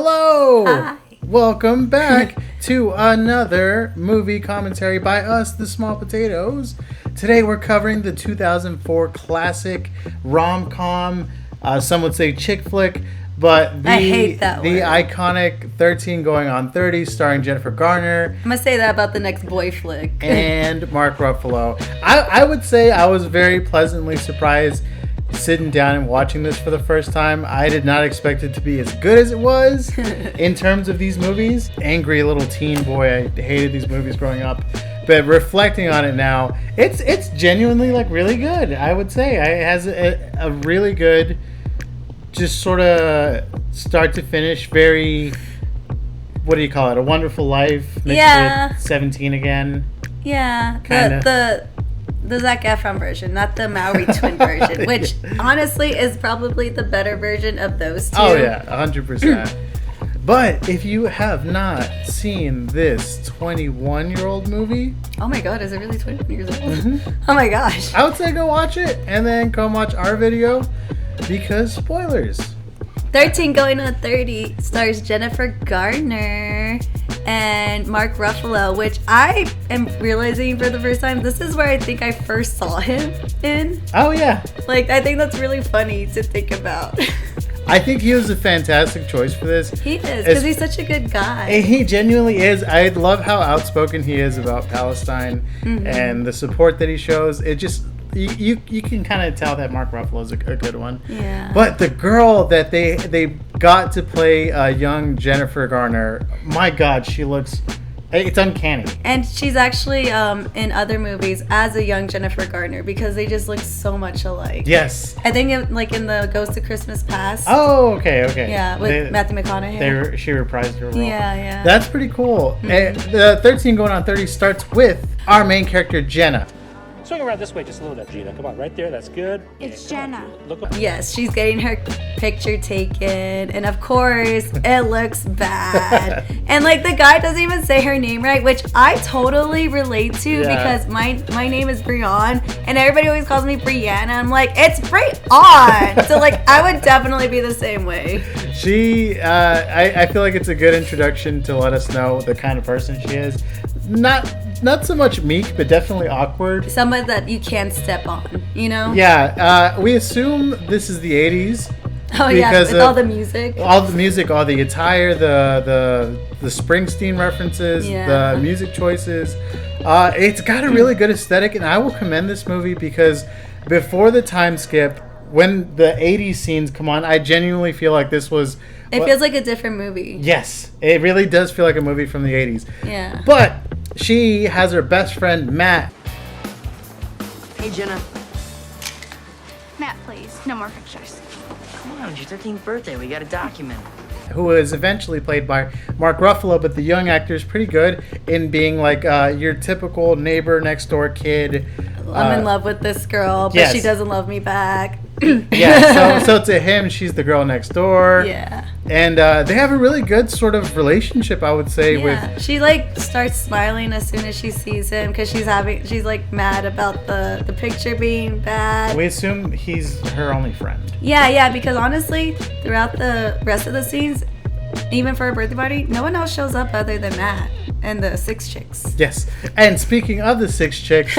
Hello! Hi. Welcome back to another movie commentary by us, the Small Potatoes. Today we're covering the 2004 classic rom-com, some would say chick flick, but I hate that the word. iconic 13 Going on 30 starring Jennifer Garner I'm gonna say that about the next boy flick. and Mark Ruffalo. I would say I was very pleasantly surprised sitting down and watching this for the first time. I did not expect it to be as good as it was in terms of these movies. Angry little teen boy, I hated these movies growing up. But reflecting on it now, it's genuinely like really good. I would say it has a really good, just sort of start to finish, very, what do you call it? A Wonderful Life mixed Yeah. with 17 again. Yeah, Kinda. the Zac Efron version, not the Maori twin version, which honestly is probably the better version of those two. Oh yeah, 100%. But if you have not seen this 21-year-old movie, Oh my god, is it really 21 years old? Mm-hmm. Oh my gosh. I would say go watch it and then come watch our video because spoilers. 13 Going on 30 stars Jennifer Garner and Mark Ruffalo, which I am realizing for the first time, this is where I think I first saw him in. Oh yeah, Like, I think that's really funny to think about. I think he was a fantastic choice for this. He is, It's- because he's such a good guy. And he genuinely is. I love how outspoken he is about Palestine and the support that he shows. It just you can kind of tell that Mark Ruffalo is a good one. Yeah. But the girl that they got to play young Jennifer Garner, my God, she looks. It's uncanny. And she's actually in other movies as a young Jennifer Garner because they just look so much alike. Yes. I think like in the Ghost of Christmas Past. Oh, okay. Yeah, with Matthew McConaughey. She reprised her role. Yeah. That's pretty cool. And the 13 Going on 30 starts with our main character, Jenna. Swing around this way just a little bit, Gina. Come on, right there. That's good. It's Yeah, come Jenna. on. Look up. Yes, she's getting her picture taken, and of course, it looks bad. And like the guy doesn't even say her name right, which I totally relate to Yeah. because my name is Brianne, and everybody always calls me Brianna. I'm like, it's Brianne. So like, I would definitely be the same way. She, I feel like it's a good introduction to let us know the kind of person she is. Not so much meek, but definitely awkward. Someone that you can't step on, you know? Yeah, we assume this is the 80s. Oh yeah, because with of all the music. All the music, all the attire, the Springsteen references, Yeah. the music choices. It's got a really good aesthetic, and I will commend this movie because before the time skip, when the 80s scenes come on, I genuinely feel like this was... It feels like a different movie. Yes, it really does feel like a movie from the 80s. Yeah. But she has her best friend, Matt. Hey, Jenna. Matt, please. No more pictures. Come on, it's your 13th birthday. We got a document. Who is eventually played by Mark Ruffalo, but the young actor is pretty good in being like your typical neighbor next door kid. I'm in love with this girl, but yes. she doesn't love me back. Yeah, so to him, she's the girl next door. Yeah. And they have a really good sort of relationship, I would say, Yeah. with... She like starts smiling as soon as she sees him because she's like mad about the picture being bad. We assume he's her only friend. Yeah, because honestly, throughout the rest of the scenes, even for her birthday party, no one else shows up other than Matt and the 6 chicks. Yes. And speaking of the 6 chicks,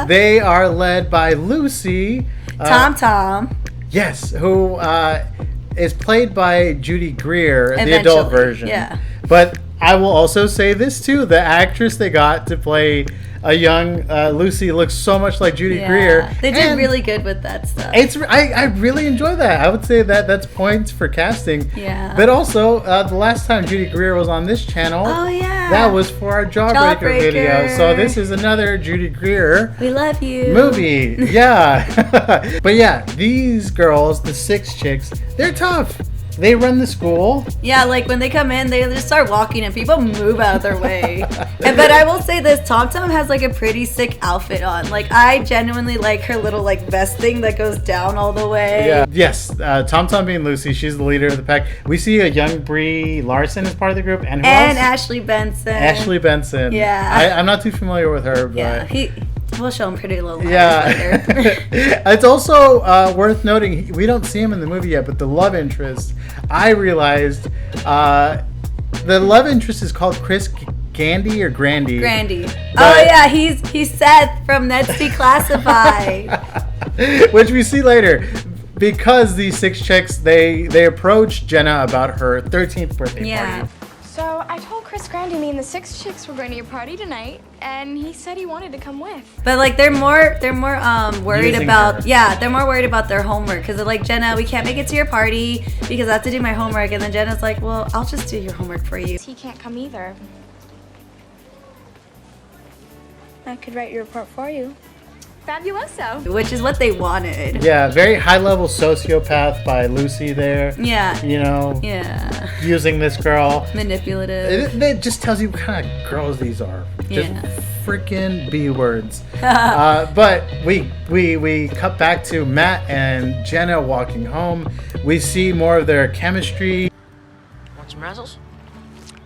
they are led by Lucy. Tom. Yes, who is played by Judy Greer, the adult Eventually, version. yeah. But I will also say this too: the actress they got to play a young Lucy looks so much like Judy Greer. They did and really good with that stuff. I really enjoy that. I would say that's points for casting. Yeah. But also, the last time Judy Greer was on this channel, Oh yeah. that was for our Jawbreaker video. Jawbreaker. So this is another Judy Greer We love you. movie. Yeah. But yeah, these girls, the 6 chicks, they're tough. They run the school. Yeah, like when they come in, they just start walking and people move out of their way. But I will say this, Tom has like a pretty sick outfit on. Like I genuinely like her little like vest thing that goes down all the way. Yeah. Yes. Tom being Lucy, she's the leader of the pack. We see a young Brie Larson as part of the group, and who And else? Ashley Benson. Ashley Benson. Yeah. I'm not too familiar with her, but Yeah, We'll show him Pretty Little Liars Yeah. later. It's also worth noting, we don't see him in the movie yet, but the love interest, I realized, the love interest is called Chris Gandy or Grandy. Grandy. Oh But- yeah, he's Seth from Ned's Declassified. Which we see later. Because these 6 chicks, they approach Jenna about her 13th birthday Yeah. party. So I told Chris Grandy me and the 6 chicks were going to your party tonight, and he said he wanted to come with. But like they're more worried Using about her. they're more worried about their homework because they're like, Jenna, we can't make it to your party because I have to do my homework, and then Jenna's like, well, I'll just do your homework for you. He can't come either. I could write your report for you. Fabuloso. Which is what they wanted. Yeah, very high level sociopath by Lucy there. Yeah. You know, Yeah. using this girl. Manipulative. It just tells you what kind of girls these are. Just Yeah. freaking B words. But we cut back to Matt and Jenna walking home. We see more of their chemistry. Want some razzles?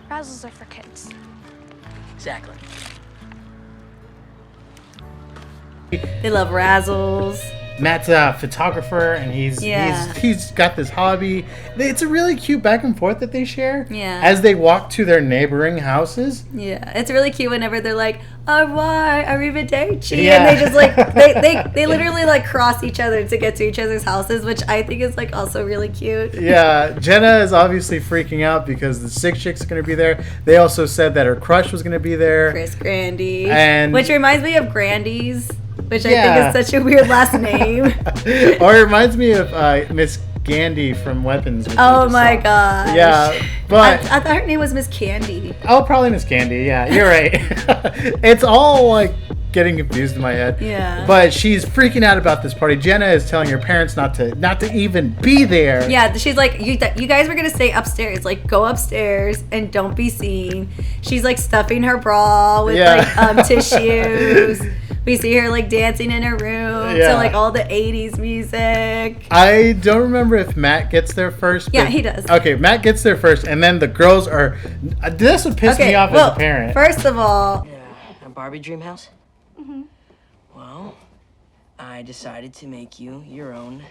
Razzles are for kids. Exactly. They love razzles. Matt's a photographer, and he's got this hobby. It's a really cute back and forth that they share. Yeah. As they walk to their neighboring houses. Yeah, it's really cute whenever they're like, au revoir, arrivederci, Yeah. and they just like they literally like cross each other to get to each other's houses, which I think is like also really cute. Yeah, Jenna is obviously freaking out because the 6 chicks are going to be there. They also said that her crush was going to be there. Chris Grandy, And- which reminds me of Grandy's, which I Yeah. think is such a weird last name. Or it reminds me of Miss Gandy from Weapons. which we Oh just my saw. gosh. Yeah, but I thought her name was Miss Candy. oh, probably Miss Candy. Yeah, you're right. It's all like getting confused in my head. Yeah. But she's freaking out about this party. Jenna is telling her parents not to even be there. Yeah, she's like, you guys were gonna stay upstairs. Like, go upstairs and don't be seen. She's like stuffing her bra with like tissues. We see her like dancing in her room Yeah. to like all the 80s music. I don't remember if Matt gets there first. Yeah, but- he does. Okay, Matt gets there first, and then the girls are. This would piss me off as a parent. First of all, Yeah, a Barbie dream house? Mm-hmm. Well, I decided to make you your own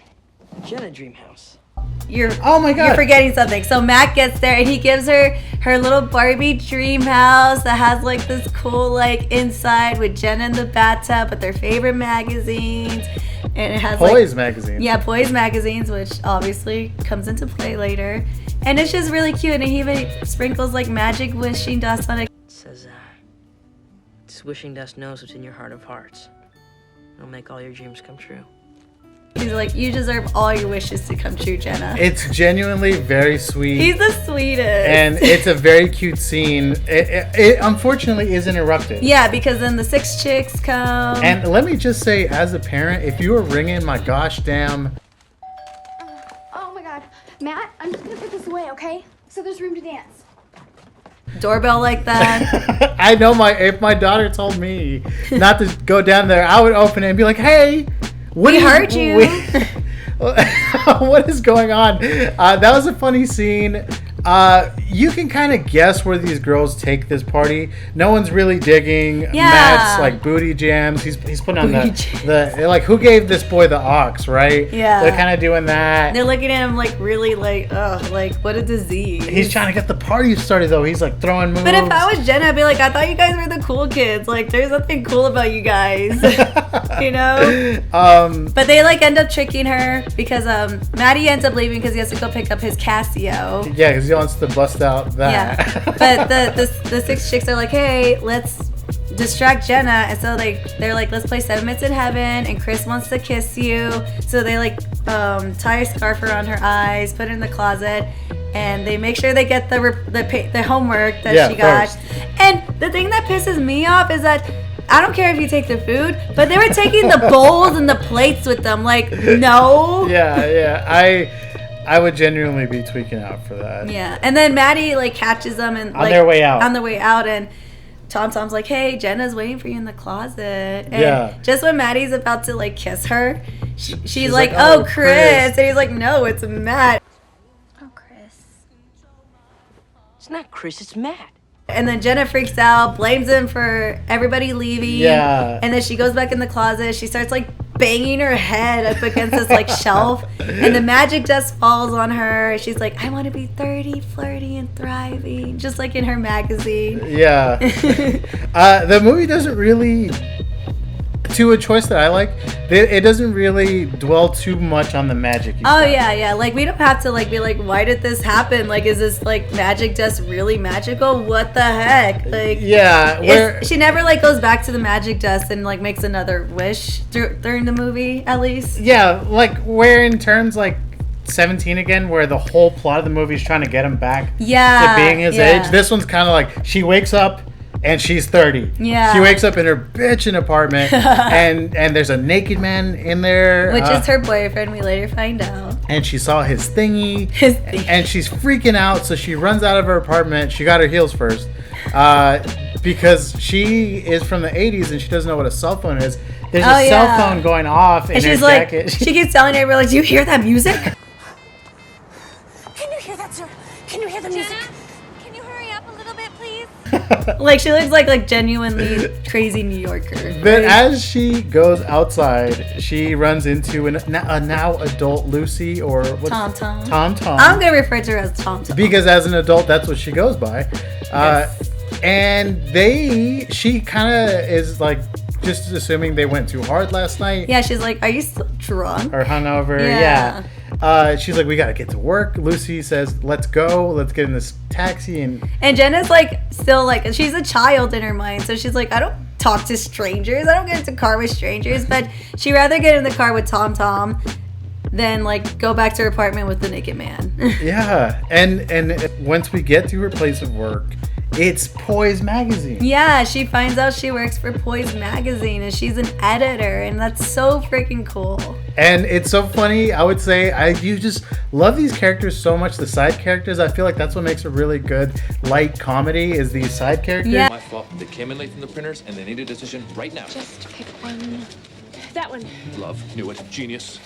Jenna dream house. Oh my God. You're forgetting something. So Matt gets there and he gives her little Barbie dream house that has like this cool like inside with Jenna in the bathtub with their favorite magazines, and it has Poise magazine. Yeah, Poise magazines, which obviously comes into play later. And it's just really cute, and he even sprinkles like magic wishing dust on it. It says, this wishing dust knows what's in your heart of hearts. It'll make all your dreams come true. He's like, you deserve all your wishes to come true, Jenna. It's genuinely very sweet. He's the sweetest. And it's a very cute scene. It unfortunately is interrupted. yeah, because then the 6 chicks come. And let me just say, as a parent, if you were ringing my gosh damn. Oh my god. Matt, I'm just gonna put this away, okay? So there's room to dance. Doorbell like that. I know if my daughter told me not to go down there, I would open it and be like, hey, We heard you. What is going on? That was a funny scene. You can kind of guess where these girls take this party. No one's really digging Matt's like booty jams. He's putting on the like, who gave this boy the ox, right? Yeah. They're kind of doing that. They're looking at him like really like, ugh, like what a disease. He's trying to get the party started though. He's like throwing moves. But if I was Jenna, I'd be like, I thought you guys were the cool kids. Like, there's nothing cool about you guys, you know? But they like end up tricking her because Maddie ends up leaving because he has to go pick up his Casio. Yeah, because he wants to bust out that. Yeah. But the 6 chicks are like, hey, let's distract Jenna. And so they're like, let's play 7 Minutes in Heaven, and Chris wants to kiss you. So they like tie a scarf around her eyes, put her in the closet, and they make sure they get the homework that she got. First. And the thing that pisses me off is that I don't care if you take the food, but they were taking the bowls and the plates with them. Like, no. Yeah. I would genuinely be tweaking out for that. Yeah, and then Maddie like catches them and On their way out. On the way out, and Tom's like, "Hey, Jenna's waiting for you in the closet." And Yeah. just when Maddie's about to like kiss her, she's like, like, "Oh, "Oh, Chris," Chris. and he's like, "No, it's Matt." Oh, Chris. It's not Chris, it's Matt. And then Jenna freaks out, blames him for everybody leaving. Yeah. And then she goes back in the closet. She starts like banging her head up against this like shelf. And the magic dust falls on her. She's like, I want to be 30, flirty, and thriving. Just like in her magazine. Yeah. The movie doesn't really, to a choice that I like, it doesn't really dwell too much on the magic. Oh yeah. Like we don't have to like be like, why did this happen? Like, is this like magic dust really magical? What the heck? Like, Yeah. she never like goes back to the magic dust and like makes another wish during the movie, at least. Yeah, like where in terms like 17 again, where the whole plot of the movie is trying to get him back to being his age. This one's kind of like she wakes up and she's 30. Yeah. She wakes up in her bitchin' apartment and there's a naked man in there. Which is her boyfriend, we later find out. And she saw his thingy. His thingy. And she's freaking out, so she runs out of her apartment. She got her heels first. Because she is from the 80s and she doesn't know what a cell phone is. There's a cell phone going off in and her she's jacket. like, she keeps telling everyone, like, do you hear that music? Can you hear that, sir? Can you hear the music? Jenna, can you hurry up a little bit, please? Like, she looks like genuinely crazy New Yorker. But as she goes outside, she runs into a now adult Lucy, or what's Tom Tom. I'm going to refer to her as Tom Tom. because as an adult, that's what she goes by. Yes. And she kind of is like just assuming they went too hard last night. Yeah, she's like, are you still drunk? Or hungover. Yeah. She's like, we gotta get to work. Lucy says, let's go. Let's get in this taxi. And Jenna's like, still like, she's a child in her mind. So she's like, I don't talk to strangers. I don't get into the car with strangers. But she'd rather get in the car with Tom Tom than like go back to her apartment with the naked man. Yeah. And once we get to her place of work, it's Poise Magazine. Yeah, she finds out she works for Poise Magazine and she's an editor, and that's so freaking cool. And it's so funny. I would say you just love these characters so much. The side characters, I feel like that's what makes a really good light comedy is these side characters. Yeah. My fault. They came in late from the printers and they need a decision right now. Just pick one. That one. Love, knew it, genius.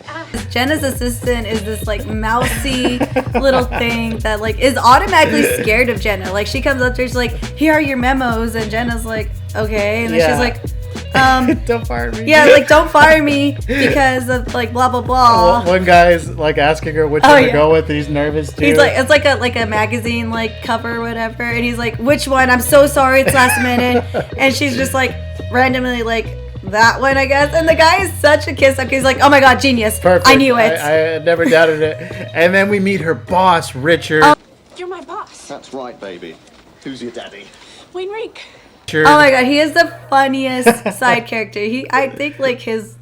Jenna's assistant is this like mousy little thing that like is automatically scared of Jenna. Like she comes up to her, she's like, here are your memos, and Jenna's like, okay, and then she's like, don't fire me. yeah, like don't fire me because of like blah blah blah. One guy's like asking her which one to go with, and he's nervous too. He's like, it's like a magazine like cover or whatever, and he's like, which one? I'm so sorry, it's last minute, and she's just like randomly like, that one, I guess. And the guy is such a kiss up. He's like, oh my god, genius. Perfect. I knew it. I never doubted it. And then we meet her boss, Richard. You're my boss. That's right, baby. Who's your daddy? Wayne Rink. Richard. Oh my god, he is the funniest side character. I think like his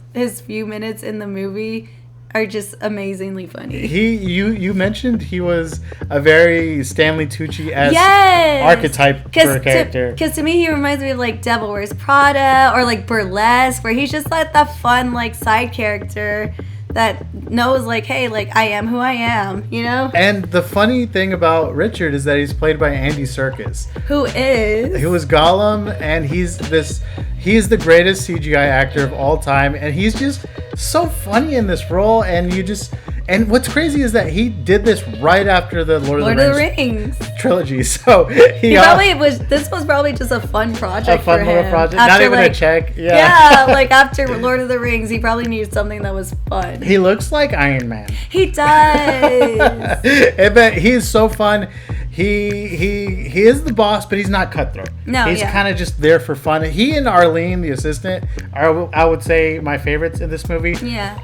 few minutes in the movie are just amazingly funny. You mentioned he was a very Stanley Tucci-esque Yes! archetype for a character. Because to me, he reminds me of like Devil Wears Prada or like Burlesque, where he's just like that fun like side character that knows like, hey, like I am who I am, you know? And the funny thing about Richard is that he's played by Andy Serkis, Who is? who was Gollum, and he's the greatest CGI actor of all time, and he's just so funny in this role. And what's crazy is that he did this right after the Lord of the Rings trilogy. So this was probably just a fun project. a fun for little him. project, After, not even like, a check. Yeah, like after Lord of the Rings, he probably needed something that was fun. He looks like Iron Man. He does. But he is so fun. He is the boss, but he's not cutthroat. No, he's yeah. kind of just there for fun. He and Arlene, the assistant, are, I would say, my favorites in this movie. Yeah.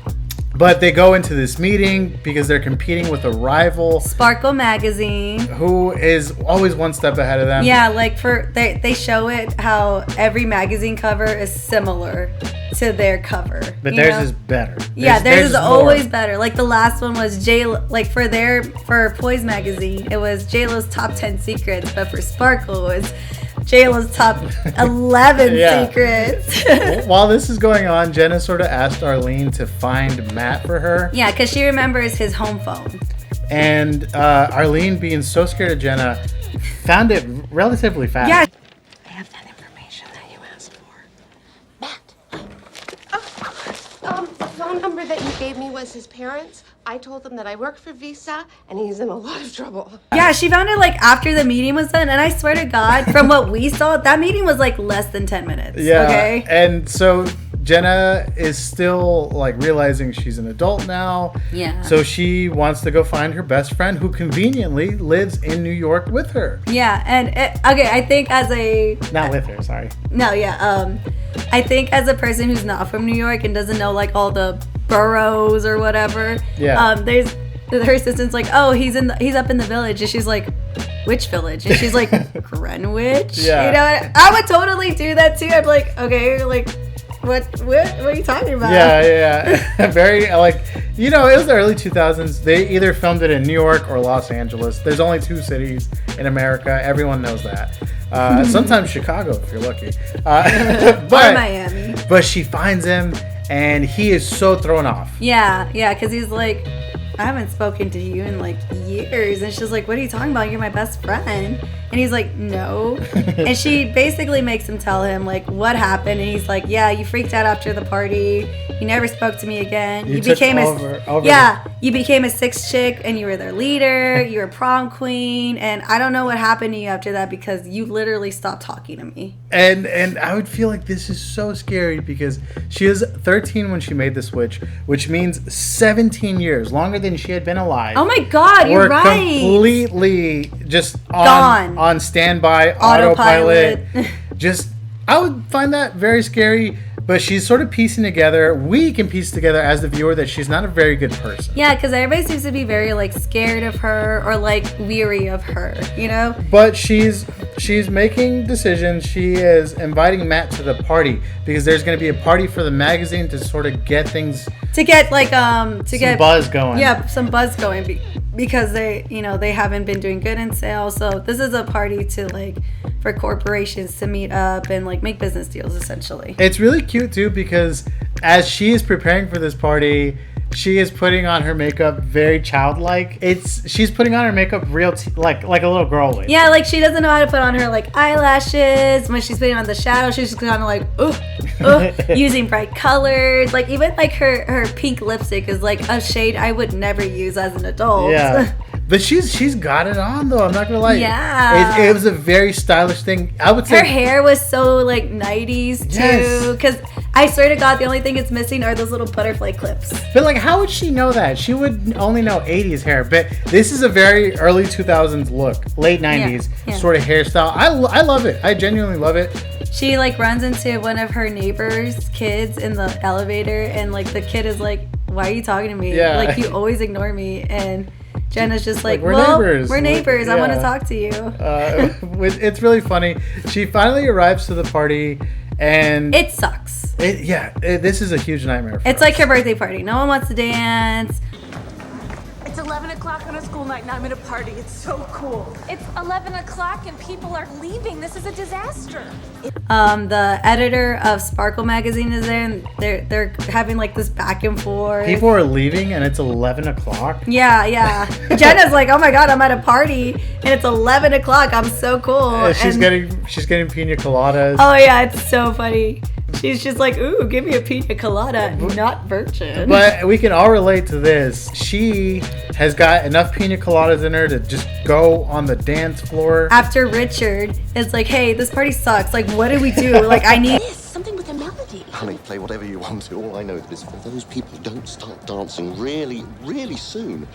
But they go into this meeting because they're competing with a rival Sparkle Magazine. who is always one step ahead of them. Yeah, like they show it how every magazine cover is similar to their cover. But you theirs know? is better. Yeah, theirs is more. always better. Like the last one was like for Poise Magazine, it was JLo's top 10 secrets, but for Sparkle it was JLo's top 11 Yeah. secrets. While this is going on, Jenna sort of asked Arlene to find Matt for her. Yeah, because she remembers his home phone. And Arlene, being so scared of Jenna, found it relatively fast. Yeah. I have that information that you asked for. Vaughn, phone number that you gave me was his parents. I told them that I worked for Visa, and he's in a lot of trouble. Yeah, she found it like after the meeting was done, and I swear to God, from what we saw, that meeting was like less than 10 minutes. Yeah. Okay. And so Jenna is still like realizing she's an adult now. Yeah. So she wants to go find her best friend who conveniently lives in New York with her. Yeah, and okay, I think as a Not with her, sorry. no, yeah, I think as a person who's not from New York and doesn't know like all the boroughs or whatever, Yeah. there's her assistant's like, oh, he's up in the village, and she's like, which village? And she's like, Greenwich. Yeah. You know, I would totally do that too. I'd be like, okay, like. What are you talking about? Yeah. Very, like, you know, it was the early 2000s. They either filmed it in New York or Los Angeles. There's only 2 cities in America. Everyone knows that. Sometimes Chicago, if you're lucky. Or Miami. But she finds him, and he is so thrown off. Yeah, because he's like, I haven't spoken to you in like years. And she's like, what are you talking about? You're my best friend. And he's like, no. And she basically makes him tell him like what happened. And he's like, yeah, you freaked out after the party. You never spoke to me again. You became you became a 6th chick, and you were their leader. You were prom queen. And I don't know what happened to you after that, because you literally stopped talking to me. And I would feel like this is so scary because she was 13 when she made the switch, which means 17 years, longer than she had been alive. Oh my God, you're right. Completely just Gone. on standby, autopilot. Just, I would find that very scary. But she's sort of piecing together. We can piece together as the viewer that she's not a very good person. Yeah, because everybody seems to be very like scared of her or like weary of her, you know? But she's making decisions. She is inviting Matt to the party because there's going to be a party for the magazine to sort of get things to get like get buzz going. Yeah, some buzz going because they haven't been doing good in sales. So this is a party to like for corporations to meet up and like make business deals essentially. It's really cute too because as she is preparing for this party, she is putting on her makeup very childlike. She's putting on her makeup real like a little girl would. Yeah, like she doesn't know how to put on her like eyelashes. When she's putting on the shadow, she's just kind of like using bright colors. Like even like her pink lipstick is like a shade I would never use as an adult. Yeah. But she's got it on though. I'm not gonna lie. Yeah. It was a very stylish thing. I would say her hair was so like 90s too. Because I swear to God, the only thing it's missing are those little butterfly clips. But like, how would she know that? She would only know 80s hair. But this is a very early 2000s look, late 90s sort of hairstyle. I love it. I genuinely love it. She like runs into one of her neighbor's kids in the elevator, and like the kid is like, "Why are you talking to me? Yeah. Like you always ignore me." And Jenna's just like, we're well, neighbors. We're neighbors. I want to talk to you. It's really funny. She finally arrives to the party, and it sucks. This is a huge nightmare for It's us. like her birthday party. No one wants to dance. It's 11 o'clock on a school night and I'm at a party. It's so cool. It's 11 o'clock and people are leaving. This is a disaster. The editor of Sparkle magazine is there, and they're having like this back and forth. People are leaving, and it's 11 o'clock. Yeah. Jenna's like, oh my God, I'm at a party, and it's 11 o'clock. I'm so cool. She's getting pina coladas. Oh yeah, it's so funny. She's just like, ooh, give me a pina colada, not virgin. But we can all relate to this. She has got enough pina coladas in her to just go on the dance floor. After Richard is like, hey, this party sucks. Like, what do we do? Like, I need something with a melody. Honey, play whatever you want to. All I know is if those people don't start dancing really, really soon,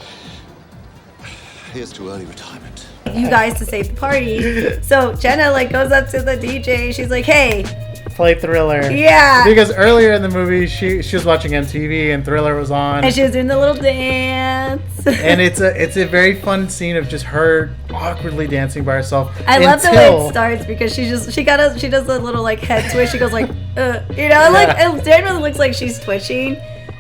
here's to early retirement. you guys to save the party. So Jenna like goes up to the DJ. She's like, hey, play Thriller. Yeah. Because earlier in the movie, she was watching MTV and Thriller was on. And she was doing the little dance. And it's a very fun scene of just her awkwardly dancing by herself. I love the way it starts because she does a little like head twitch. She goes like, like it genuinely looks like she's twitching.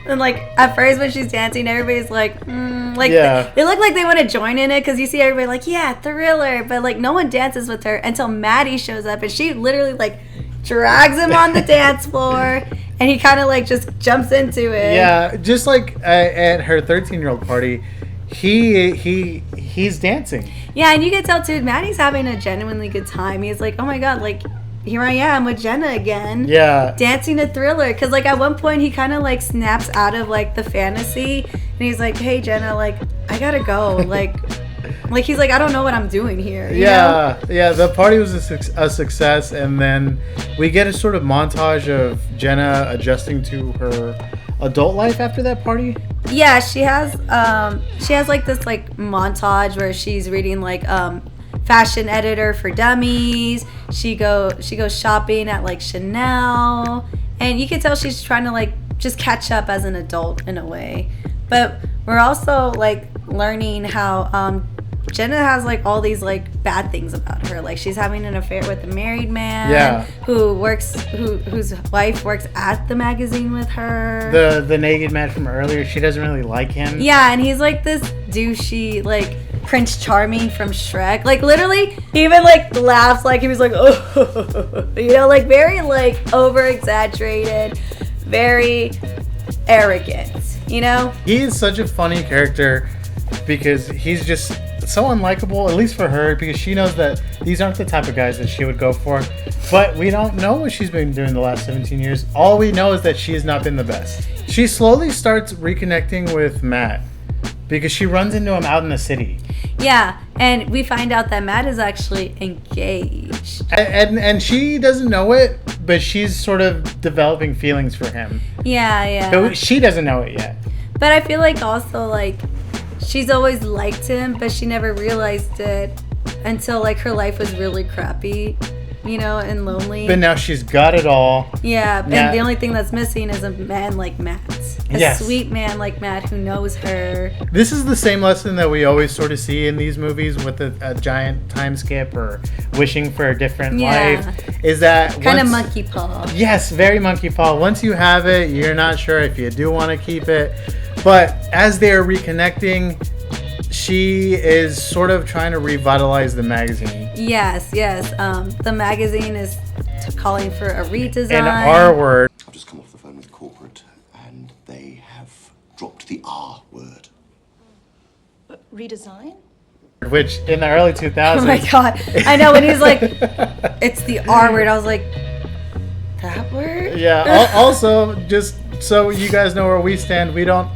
And like at first when she's dancing, everybody's like, they look like they want to join in it because you see everybody like, yeah, Thriller, but like no one dances with her until Maddie shows up and she literally like drags him on the dance floor and he kind of like just jumps into it. Yeah, just like at her 13-year-old party, he's dancing. Yeah, and you can tell too, Maddie's having a genuinely good time. He's like, oh my god, like here I am with Jenna again. Yeah. Dancing to Thriller. Because, like, at one point, he kind of, like, snaps out of, like, the fantasy. And he's like, hey, Jenna, like, I gotta go. Like, he's like, I don't know what I'm doing here. You know? Yeah. The party was a success. And then we get a sort of montage of Jenna adjusting to her adult life after that party. Yeah, she has like this like montage where she's reading like Fashion Editor for Dummies. She goes shopping at like Chanel, and you can tell she's trying to like just catch up as an adult in a way. But we're also like learning how Jenna has like all these like bad things about her. Like she's having an affair with a married man whose wife works at the magazine with her. The naked man from earlier, she doesn't really like him. Yeah, and he's like this douchey like Prince Charming from Shrek. Like literally he even like laughs like he was like, oh, you know, like very like over exaggerated, very arrogant, you know? He is such a funny character because he's just so unlikable, at least for her, because she knows that these aren't the type of guys that she would go for. But we don't know what she's been doing the last 17 years. All we know is that she has not been the best. She slowly starts reconnecting with Matt because she runs into him out in the city. Yeah, and we find out that Matt is actually engaged. And she doesn't know it, but she's sort of developing feelings for him. Yeah. But she doesn't know it yet. But I feel like also like she's always liked him, but she never realized it until like her life was really crappy, you know, and lonely. But now she's got it all. Yeah, and the only thing that's missing is a man like Matt. A sweet man like Matt who knows her. This is the same lesson that we always sort of see in these movies with a giant time skip or wishing for a different life. Is that kind of monkey paw. Yes, very monkey paw. Once you have it, you're not sure if you do want to keep it. But as they're reconnecting, she is sort of trying to revitalize the magazine. Yes. The magazine is calling for a redesign. An R word. I've just come off the phone with corporate, and they have dropped the R word. Redesign? Which in the early 2000s. Oh my god! I know when he's like, it's the R word. I was like, that word? Yeah. Also, just so you guys know where we stand, we don't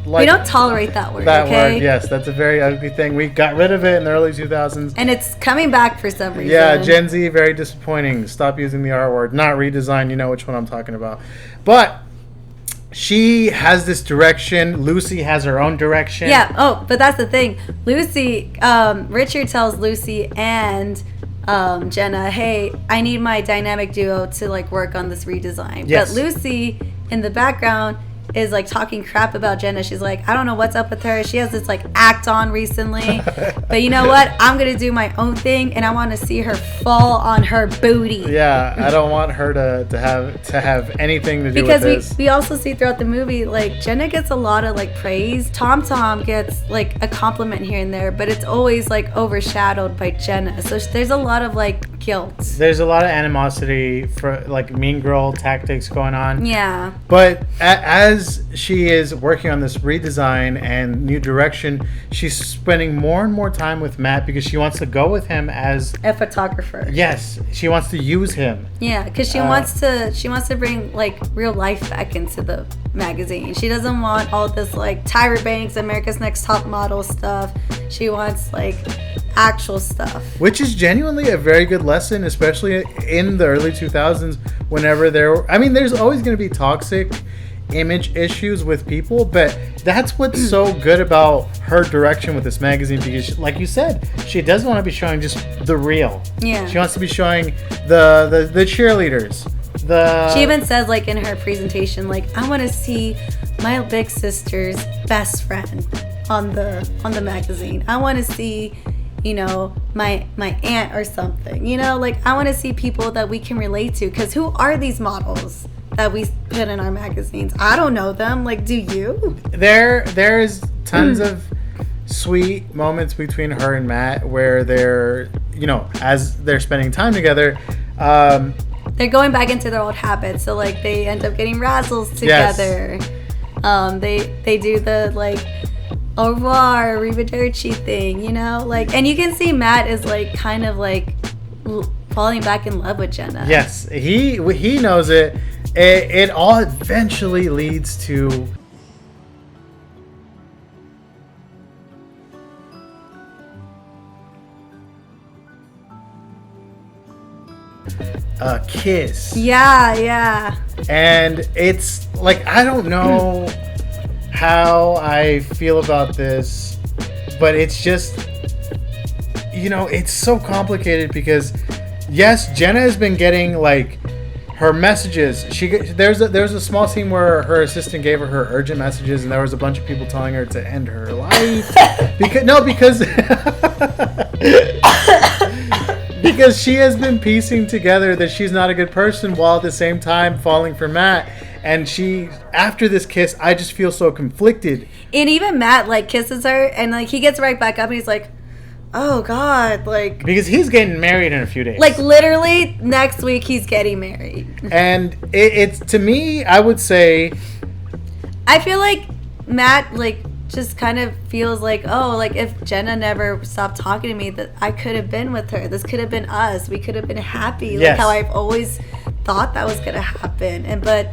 tolerate that word. That okay? word, yes, that's a very ugly thing. We got rid of it in the early 2000s, and it's coming back for some reason. Yeah, Gen Z, very disappointing. Stop using the R word. Not redesign. You know which one I'm talking about. But she has this direction. Lucy has her own direction. Yeah. Oh, but that's the thing. Lucy, Richard tells Lucy and Jenna, hey, I need my dynamic duo to like work on this redesign. Yes. But Lucy in the background is like talking crap about Jenna. She's like, I don't know what's up with her. She has this like act on recently. But you know what? I'm going to do my own thing and I want to see her fall on her booty. Yeah, I don't want her to have anything to do with this. Because we also see throughout the movie, like Jenna gets a lot of like praise. Tom gets like a compliment here and there, but it's always like overshadowed by Jenna. So there's a lot of like guilt. There's a lot of animosity for like mean girl tactics going on. Yeah. But as she is working on this redesign and new direction, she's spending more and more time with Matt because she wants to go with him as a photographer. Yes, she wants to use him. Yeah, because she wants to bring like real life back into the magazine. She doesn't want all this like Tyra Banks, America's Next Top Model stuff. She wants like actual stuff, which is genuinely a very good lesson, especially in the early 2000s. Whenever there's always going to be toxic image issues with people, but that's what's so good about her direction with this magazine, because like you said, she doesn't want to be showing just the real. Yeah, she wants to be showing the cheerleaders. She even says like in her presentation, like, I want to see my big sister's best friend on the magazine. I want to see, you know, my aunt or something, you know, like I want to see people that we can relate to, because who are these models that we put in our magazines? I don't know them. Like, do you? There's tons of sweet moments between her and Matt where they're, you know, as they're spending time together, they're going back into their old habits. So like they end up getting razzles together. Yes. They do the like au revoir, arrivederci thing, you know, like, and you can see Matt is like kind of like falling back in love with Jenna. Yes, he knows it. It all eventually leads to a kiss. Yeah. And it's like, I don't know how I feel about this, but it's just, it's so complicated because, yes, Jenna has been getting like her messages. There's a small scene where her assistant gave her urgent messages, and there was a bunch of people telling her to end her life because because she has been piecing together that she's not a good person while at the same time falling for Matt. And after this kiss, I just feel so conflicted. And even Matt like kisses her, and like he gets right back up, and he's like, "Oh God!" Like, because he's getting married in a few days. Like literally next week, he's getting married. And it's to me, I would say, I feel like Matt like just kind of feels like, oh, like if Jenna never stopped talking to me, that I could have been with her. This could have been us. We could have been happy. Yes. Like how I've always thought that was gonna happen. But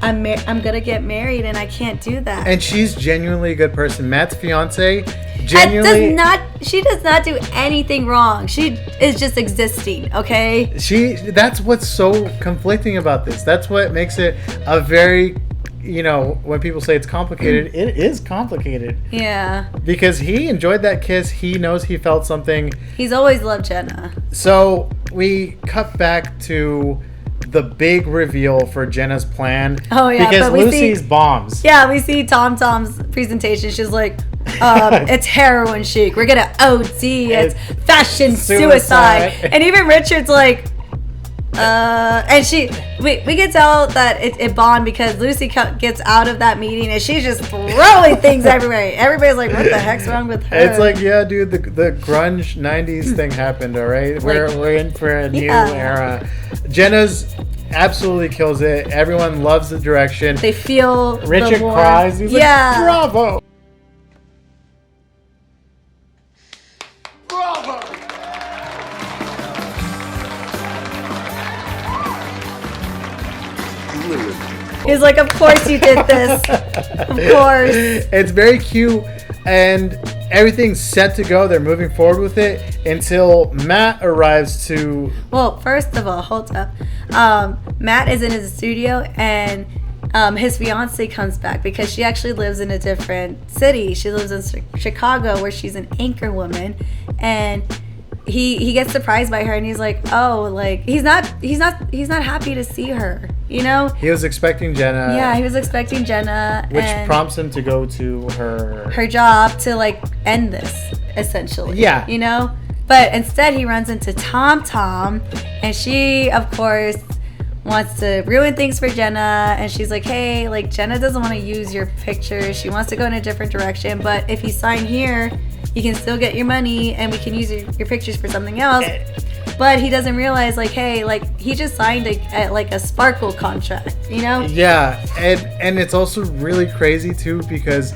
I'm gonna get married, and I can't do that. And she's genuinely a good person. Matt's fiance, genuinely, she does not do anything wrong. She is just existing. Okay. That's what's so conflicting about this. That's what makes it a very, when people say it's complicated, it is complicated. Yeah. Because he enjoyed that kiss. He knows he felt something. He's always loved Jenna. So we cut back to the big reveal for Jenna's plan. Oh yeah, because Lucy's bombs. Yeah, we see Tom's presentation. She's like, it's heroin chic. We're gonna OD. It's fashion suicide. And even Richard's like, and we can tell that it bombed because Lucy gets out of that meeting and she's just throwing things everywhere. Everybody's like, what the heck's wrong with her? It's like, yeah, dude, the grunge 90s thing happened, all right? We're in for a new era. Jenna's absolutely kills it. Everyone loves the direction. They feel Richard cries. He's like, bravo. He's like, of course you did this. Of course. It's very cute, and everything's set to go. They're moving forward with it until Matt arrives to... Well, first of all, hold up. Matt is in his studio, and his fiance comes back because she actually lives in a different city. She lives in Chicago, where she's an anchor woman, and he gets surprised by her, and he's like, oh, like he's not happy to see her, He was expecting Jenna. Yeah, he was expecting Jenna, which prompts him to go to her job to like end this, essentially. Yeah, But instead, he runs into Tom, and she, of course, wants to ruin things for Jenna, and she's like, hey, like Jenna doesn't want to use your pictures. She wants to go in a different direction, but if you sign here, you can still get your money, and we can use your pictures for something else. But he doesn't realize, like, hey, like he just signed a Sparkle contract, Yeah, and it's also really crazy too because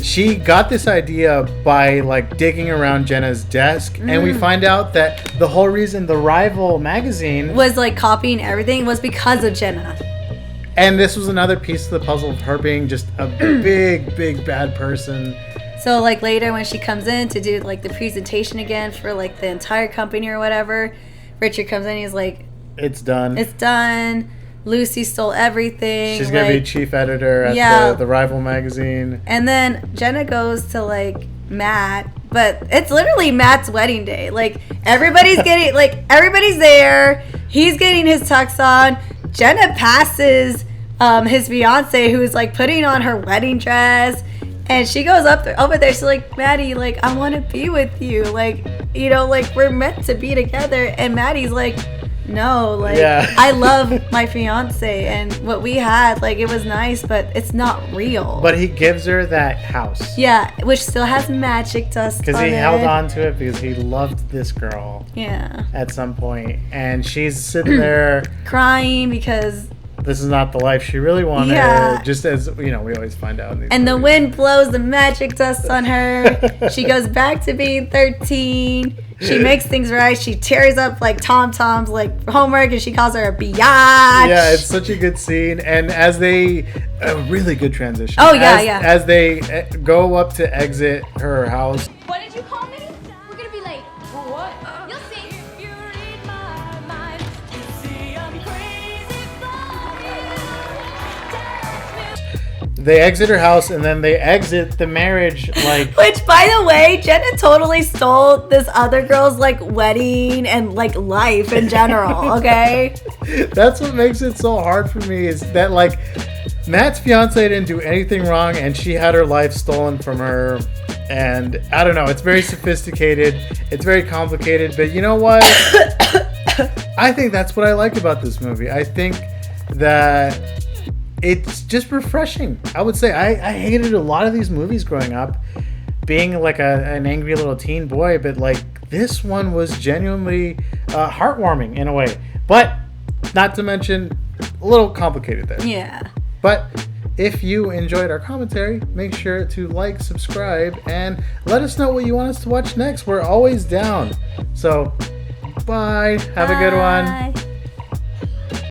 she got this idea by like digging around Jenna's desk, and we find out that the whole reason the Rival magazine was like copying everything was because of Jenna. And this was another piece of the puzzle of her being just a big bad person. So like later when she comes in to do like the presentation again for like the entire company or whatever, Richard comes in and he's like, it's done. It's done. Lucy stole everything. She's going to be chief editor at the Rival magazine. And then Jenna goes to like Matt, but it's literally Matt's wedding day. Like everybody's everybody's there. He's getting his tux on. Jenna passes his fiance who's like putting on her wedding dress. And she goes over there. She's like, Maddie, like, I want to be with you. Like, like, we're meant to be together. And Maddie's like, no, like, I love my fiance. And what we had, like, it was nice, but it's not real. But he gives her that house. Yeah, which still has magic dust on it. Because he held on to it because he loved this girl. Yeah. At some point. And she's sitting there. Crying because this is not the life she really wanted. Yeah. Just as, we always find out in these And the movies. wind blows the magic dust on her. She goes back to being 13. She makes things right. She tears up like Tom's like homework, and she calls her a biatch. Yeah, it's such a good scene, and as they a really good transition. Oh, yeah. As they go up to exit her house. What did you call me? We're gonna be late. For what? You'll see. They exit her house, and then they exit the marriage like. Which, by the way, Jenna totally stole this other girl's like wedding and like life in general. Okay. That's what makes it so hard for me, is that like Matt's fiance didn't do anything wrong, and she had her life stolen from her. And I don't know, it's very sophisticated, it's very complicated, but you know what? I think that's what I like about this movie. I think that it's just refreshing. I would say I hated a lot of these movies growing up, being like an angry little teen boy, but like this one was genuinely heartwarming in a way. But not to mention a little complicated there. Yeah. But if you enjoyed our commentary, make sure to like, subscribe, and let us know what you want us to watch next. We're always down. So, bye. Have a good one. Bye.